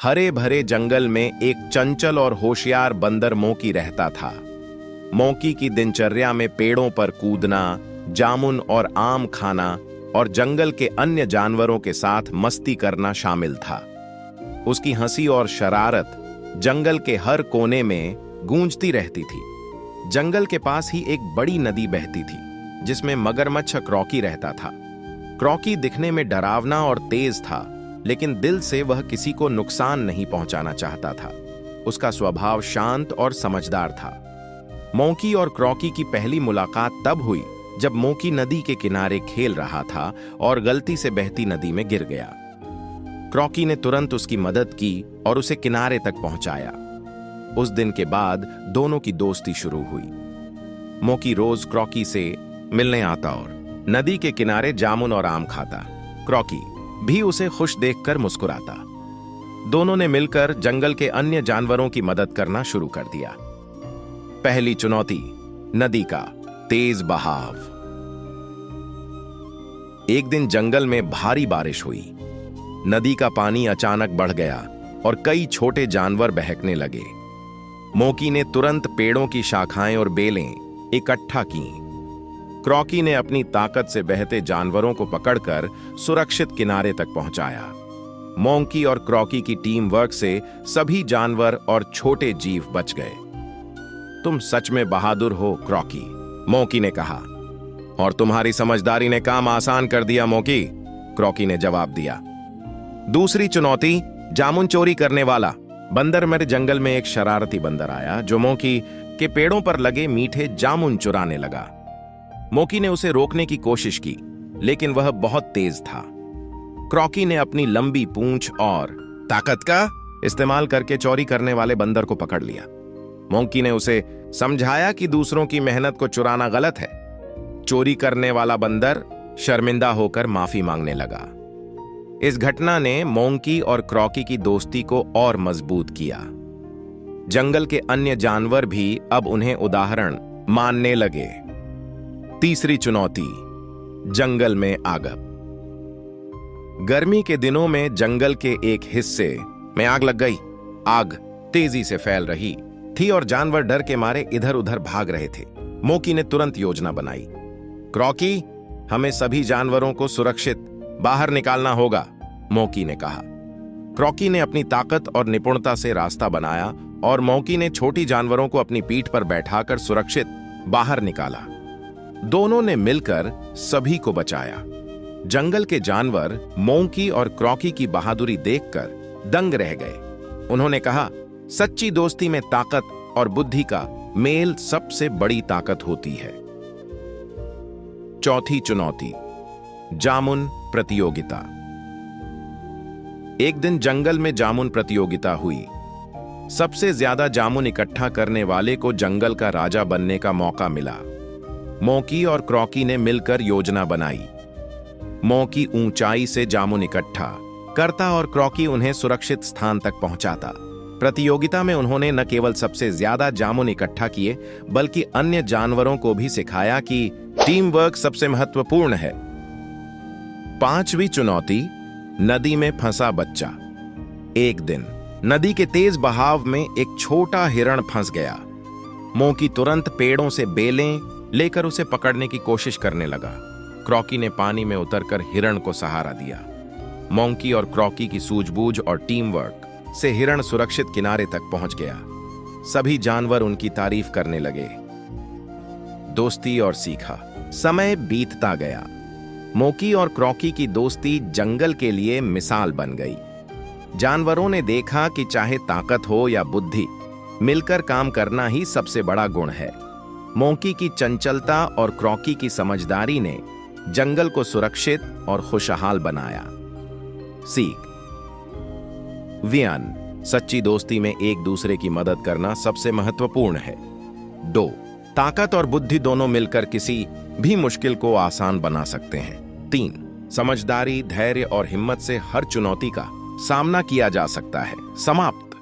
हरे भरे जंगल में एक चंचल और होशियार बंदर मोकी रहता था। मोकी की दिनचर्या में पेड़ों पर कूदना, जामुन और आम खाना और जंगल के अन्य जानवरों के साथ मस्ती करना शामिल था। उसकी हंसी और शरारत जंगल के हर कोने में गूंजती रहती थी। जंगल के पास ही एक बड़ी नदी बहती थी जिसमें मगरमच्छ क्रॉकी रहता था। क्रॉकी दिखने में डरावना और तेज था, लेकिन दिल से वह किसी को नुकसान नहीं पहुंचाना चाहता था। उसका स्वभाव शांत और समझदार था। मोकी और क्रॉकी की पहली मुलाकात तब हुई जब मोकी नदी के किनारे खेल रहा था और गलती से बहती नदी में गिर गया। क्रॉकी ने तुरंत उसकी मदद की और उसे किनारे तक पहुंचाया। उस दिन के बाद दोनों की दोस्ती शुरू हुई। मोकी रोज क्रॉकी से मिलने आता और नदी के किनारे जामुन और आम खाता। क्रॉकी भी उसे खुश देखकर मुस्कुराता। दोनों ने मिलकर जंगल के अन्य जानवरों की मदद करना शुरू कर दिया। पहली चुनौती, नदी का तेज बहाव। एक दिन जंगल में भारी बारिश हुई। नदी का पानी अचानक बढ़ गया और कई छोटे जानवर बहकने लगे। मोकी ने तुरंत पेड़ों की शाखाएं और बेलें इकट्ठा कीं। क्रॉकी ने अपनी ताकत से बहते जानवरों को पकड़कर सुरक्षित किनारे तक पहुंचाया। मोंकी और क्रॉकी की टीम वर्क से सभी जानवर और छोटे जीव बच गए। तुम सच में बहादुर हो क्रॉकी, मोंकी ने कहा। और तुम्हारी समझदारी ने काम आसान कर दिया मोंकी, क्रॉकी ने जवाब दिया। दूसरी चुनौती, जामुन चोरी करने वाला बंदर। मेरे जंगल में एक शरारती बंदर आया जो मोंकी के पेड़ों पर लगे मीठे जामुन चुराने लगा। मोकी ने उसे रोकने की कोशिश की, लेकिन वह बहुत तेज था। क्रॉकी ने अपनी लंबी पूंछ और ताकत का इस्तेमाल करके चोरी करने वाले बंदर को पकड़ लिया। मोंकी ने उसे समझाया कि दूसरों की मेहनत को चुराना गलत है। चोरी करने वाला बंदर शर्मिंदा होकर माफी मांगने लगा। इस घटना ने मोंकी और क्रॉकी की दोस्ती को और मजबूत किया। जंगल के अन्य जानवर भी अब उन्हें उदाहरण मानने लगे। तीसरी चुनौती, जंगल में आग। गर्मी के दिनों में जंगल के एक हिस्से में आग लग गई। आग तेजी से फैल रही थी और जानवर डर के मारे इधर उधर भाग रहे थे। मोकी ने तुरंत योजना बनाई। क्रॉकी, हमें सभी जानवरों को सुरक्षित बाहर निकालना होगा, मोकी ने कहा। क्रॉकी ने अपनी ताकत और निपुणता से रास्ता बनाया और मोकी ने छोटी जानवरों को अपनी पीठ पर बैठाकर सुरक्षित बाहर निकाला। दोनों ने मिलकर सभी को बचाया। जंगल के जानवर मोंकी और क्रॉकी की बहादुरी देखकर दंग रह गए। उन्होंने कहा, सच्ची दोस्ती में ताकत और बुद्धि का मेल सबसे बड़ी ताकत होती है। चौथी चुनौती, जामुन प्रतियोगिता। एक दिन जंगल में जामुन प्रतियोगिता हुई। सबसे ज्यादा जामुन इकट्ठा करने वाले को जंगल का राजा बनने का मौका मिला। मोकी और क्रॉकी ने मिलकर योजना बनाई। मोकी ऊंचाई से जामुन इकट्ठा करता और क्रॉकी उन्हें सुरक्षित स्थान तक पहुंचाता। प्रतियोगिता में उन्होंने न केवल सबसे ज्यादा जामुन इकट्ठा किए, बल्कि अन्य जानवरों को भी सिखाया कि टीम वर्क सबसे महत्वपूर्ण है। पांचवी चुनौती, नदी में फंसा बच्चा। एक दिन नदी के तेज बहाव में एक छोटा हिरण फंस गया। मोकी तुरंत पेड़ों से बेलें लेकर उसे पकड़ने की कोशिश करने लगा। क्रॉकी ने पानी में उतरकर हिरण को सहारा दिया। मोंकी और क्रॉकी की सूझबूझ और टीम वर्क से हिरण सुरक्षित किनारे तक पहुंच गया। सभी जानवर उनकी तारीफ करने लगे। दोस्ती और सीखा। समय बीतता गया। मोकी और क्रॉकी की दोस्ती जंगल के लिए मिसाल बन गई। जानवरों ने देखा कि चाहे ताकत हो या बुद्धि, मिलकर काम करना ही सबसे बड़ा गुण है। मोंकी की चंचलता और क्रॉकी की समझदारी ने जंगल को सुरक्षित और खुशहाल बनाया। सीख। व्यान, सच्ची दोस्ती में एक दूसरे की मदद करना सबसे महत्वपूर्ण है। 2, ताकत और बुद्धि दोनों मिलकर किसी भी मुश्किल को आसान बना सकते हैं। 3, समझदारी, धैर्य और हिम्मत से हर चुनौती का सामना किया जा सकता है। समाप्त।